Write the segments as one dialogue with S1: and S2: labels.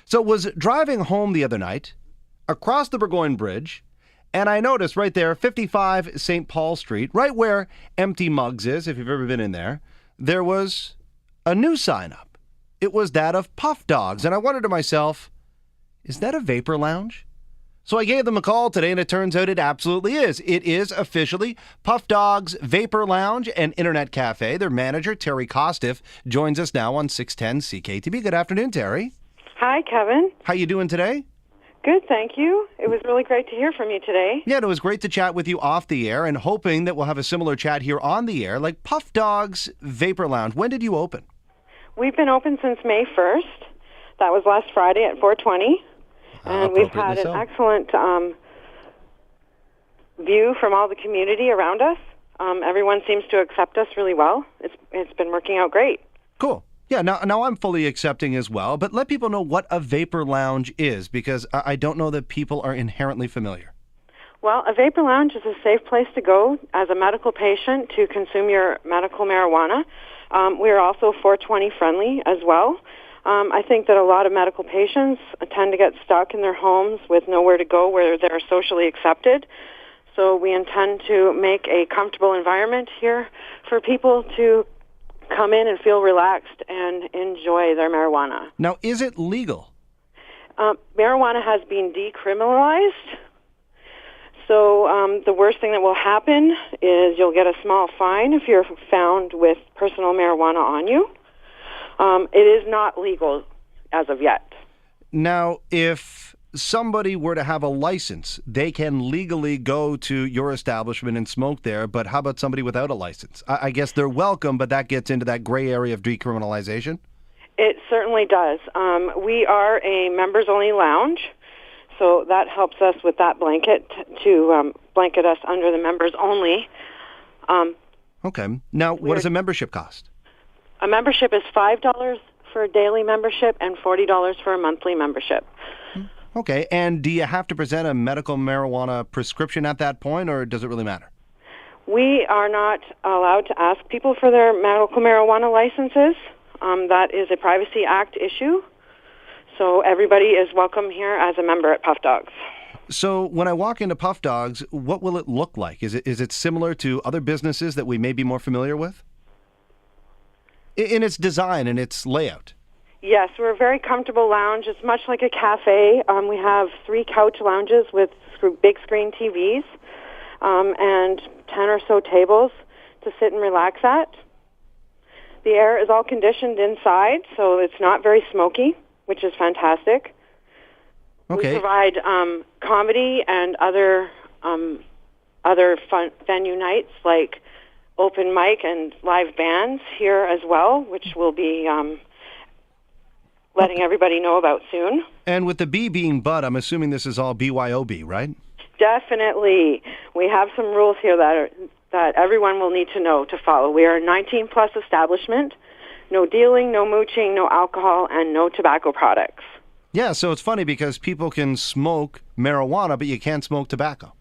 S1: So was driving home the other night, across the Burgoyne Bridge, and I noticed right there, 55 St. Paul Street, right where Empty Mugs is, if you've ever been in there, there was a new sign up. It was that of Puffdogs, and I wondered to myself, is that a vapor lounge? So I gave them a call today, and it turns out it absolutely is. It is officially Puffdogs Vapor Lounge and Internet Cafe. Their manager, Terry Kostiff, joins us now on 610 CKTB. Good afternoon, Terry.
S2: Hi, Kevin.
S1: How you doing today?
S2: Good, thank you. It was really great to hear from you today.
S1: Yeah, it was great to chat with you off the air, and hoping that we'll have a similar chat here on the air, like Puffdogs Vapor Lounge. When did you open?
S2: We've been open since May 1st. That was last Friday at 4:20. And we've had an excellent view from all the community around us. Everyone seems to accept us really well. It's been working out great.
S1: Cool. Yeah, now I'm fully accepting as well, but let people know what a vapor lounge is, because I don't know that people are inherently familiar.
S2: Well, a vapor lounge is a safe place to go as a medical patient to consume your medical marijuana. We are also 420 friendly as well. I think that a lot of medical patients tend to get stuck in their homes with nowhere to go where they're socially accepted. So we intend to make a comfortable environment here for people to come in and feel relaxed and enjoy their marijuana.
S1: Now, is it legal?
S2: Marijuana has been decriminalized. So the worst thing that will happen is you'll get a small fine if you're found with personal marijuana on you. It is not legal as of yet.
S1: Now, if somebody were to have a license, they can legally go to your establishment and smoke there, but how about somebody without a license? I guess they're welcome, but that gets into that gray area of decriminalization?
S2: It certainly does. We are a members-only lounge, so that helps us with that blanket to blanket us under the members-only.
S1: Okay. Now, what does a membership cost?
S2: A membership is $5 for a daily membership and $40 for a monthly membership.
S1: Okay, and do you have to present a medical marijuana prescription at that point, or does it really matter?
S2: We are not allowed to ask people for their medical marijuana licenses. That is a Privacy Act issue. So everybody is welcome here as a member at Puffdogs.
S1: So when I walk into Puffdogs, what will it look like? Is it similar to other businesses that we may be more familiar with? In its design and its layout?
S2: Yes, we're a very comfortable lounge. It's much like a cafe. We have 3 couch lounges with big screen TVs and 10 or so tables to sit and relax at. The air is all conditioned inside, so it's not very smoky, which is fantastic.
S1: Okay.
S2: We provide comedy and other fun venue nights like open mic and live bands here as well, which we'll be letting everybody know about soon.
S1: And with the B being Bud, I'm assuming this is all BYOB, right?
S2: Definitely. We have some rules here that everyone will need to know to follow. We are a 19-plus establishment. No dealing, no mooching, no alcohol, and no tobacco products.
S1: Yeah, so it's funny because people can smoke marijuana, but you can't smoke tobacco.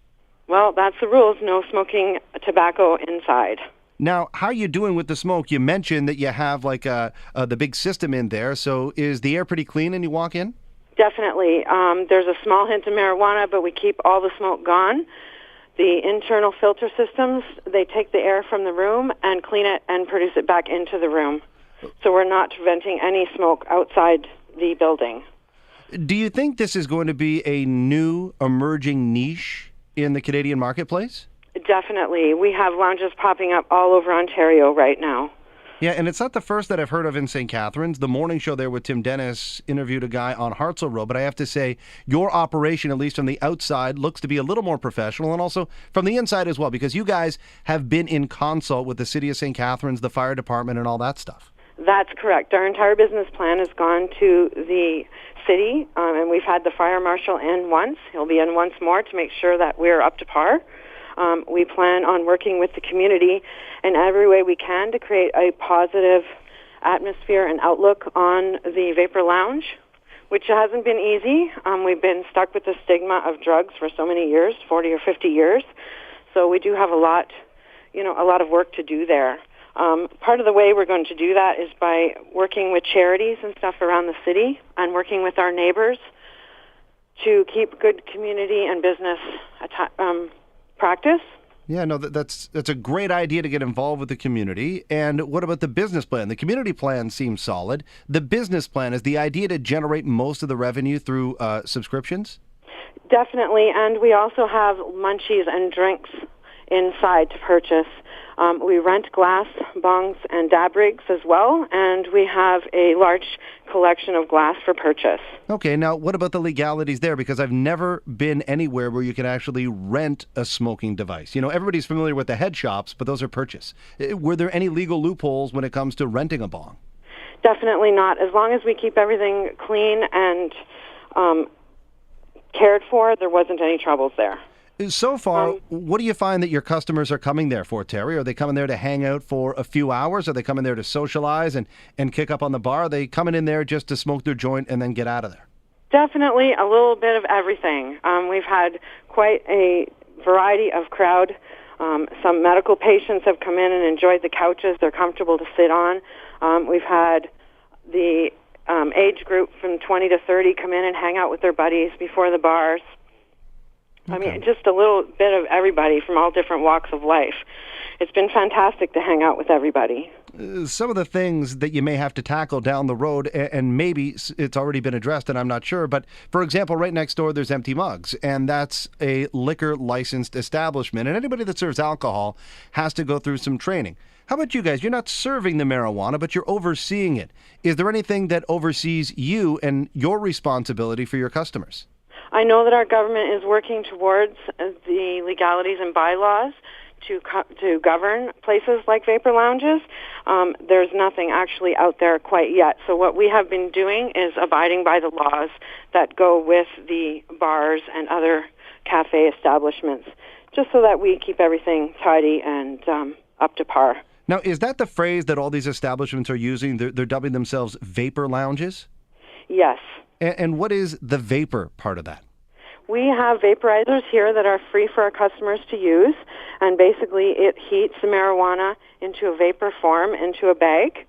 S2: Well, that's the rules. No smoking tobacco inside.
S1: Now, how are you doing with the smoke? You mentioned that you have like the big system in there. So is the air pretty clean when you walk in?
S2: Definitely. There's a small hint of marijuana, but we keep all the smoke gone. The internal filter systems, they take the air from the room and clean it and produce it back into the room. So we're not preventing any smoke outside the building.
S1: Do you think this is going to be a new emerging niche in the Canadian marketplace?
S2: Definitely. We have lounges popping up all over Ontario right now.
S1: Yeah, and it's not the first that I've heard of in St. Catharines. The morning show there with Tim Dennis interviewed a guy on Hartzell Road, but I have to say your operation, at least from the outside, looks to be a little more professional, and also from the inside as well, because you guys have been in consult with the City of St. Catharines, the fire department, and all that stuff.
S2: That's correct. Our entire business plan has gone to the city, and we've had the fire marshal in once. He'll be in once more to make sure that we're up to par. We plan on working with the community in every way we can to create a positive atmosphere and outlook on the Vapor Lounge, which hasn't been easy. We've been stuck with the stigma of drugs for so many years, 40 or 50 years. So we do have a lot of work to do there. Part of the way we're going to do that is by working with charities and stuff around the city and working with our neighbors to keep good community and business practice.
S1: Yeah, no, that's a great idea to get involved with the community. And what about the business plan? The community plan seems solid. The business plan, is the idea to generate most of the revenue through subscriptions?
S2: Definitely, and we also have Munchies and drinks inside to purchase. We rent glass, bongs, and dab rigs as well, and we have a large collection of glass for purchase.
S1: Okay, now what about the legalities there? Because I've never been anywhere where you can actually rent a smoking device. You know, everybody's familiar with the head shops, but those are purchase. Were there any legal loopholes when it comes to renting a bong?
S2: Definitely not. As long as we keep everything clean and cared for, there wasn't any troubles there.
S1: So far, what do you find that your customers are coming there for, Terry? Are they coming there to hang out for a few hours? Are they coming there to socialize and kick up on the bar? Are they coming in there just to smoke their joint and then get out of there?
S2: Definitely a little bit of everything. We've had quite a variety of crowd. Some medical patients have come in and enjoyed the couches. They're comfortable to sit on. We've had the age group from 20 to 30 come in and hang out with their buddies before the bars. Okay. I mean, just a little bit of everybody from all different walks of life. It's been fantastic to hang out with everybody.
S1: Some of the things that you may have to tackle down the road, and maybe it's already been addressed and I'm not sure, but for example, right next door there's Empty Mugs, and that's a liquor licensed establishment, and anybody that serves alcohol has to go through some training. How about you guys? You're not serving the marijuana, but you're overseeing it. Is there anything that oversees you and your responsibility for your customers?
S2: I know that our government is working towards the legalities and bylaws to govern places like vapor lounges. There's nothing actually out there quite yet. So what we have been doing is abiding by the laws that go with the bars and other cafe establishments, just so that we keep everything tidy and up to par.
S1: Now, is that the phrase that all these establishments are using? They're dubbing themselves vapor lounges?
S2: Yes.
S1: And what is the vapor part of that?
S2: We have vaporizers here that are free for our customers to use, and basically it heats the marijuana into a vapor form, into a bag.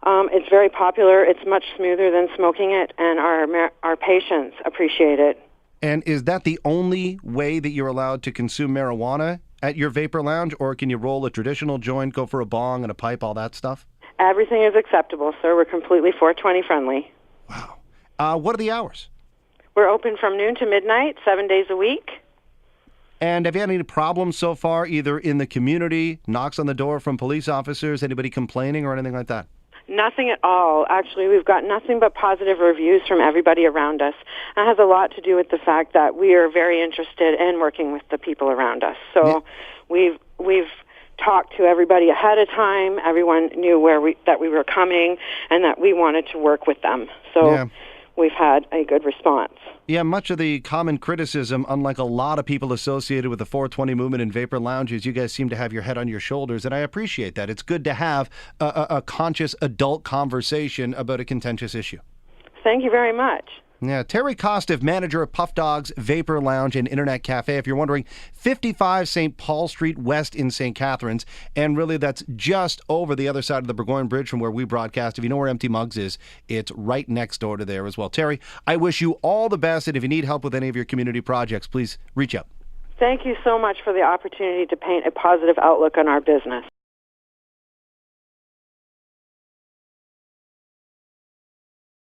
S2: It's very popular. It's much smoother than smoking it, and our patients appreciate it.
S1: And is that the only way that you're allowed to consume marijuana at your vapor lounge, or can you roll a traditional joint, go for a bong and a pipe, all that stuff?
S2: Everything is acceptable, sir. We're completely 420 friendly.
S1: Wow. What are the hours?
S2: We're open from noon to midnight, 7 days a week.
S1: And have you had any problems so far, either in the community, knocks on the door from police officers, anybody complaining or anything like that?
S2: Nothing at all. Actually, we've got nothing but positive reviews from everybody around us. That has a lot to do with the fact that we are very interested in working with the people around us. So we've talked to everybody ahead of time. Everyone knew that we were coming and that we wanted to work with them. So we've had a good response.
S1: Yeah, much of the common criticism, unlike a lot of people associated with the 420 movement and vapor lounges, you guys seem to have your head on your shoulders, and I appreciate that. It's good to have a conscious adult conversation about a contentious issue.
S2: Thank you very much.
S1: Yeah, Terry Kostiff, manager of Puffdogs Vapor Lounge and Internet Cafe. If you're wondering, 55 St. Paul Street West in St. Catharines, and really that's just over the other side of the Burgoyne Bridge from where we broadcast. If you know where Empty Mugs is, it's right next door to there as well. Terry, I wish you all the best, and if you need help with any of your community projects, please reach out.
S2: Thank you so much for the opportunity to paint a positive outlook on our business.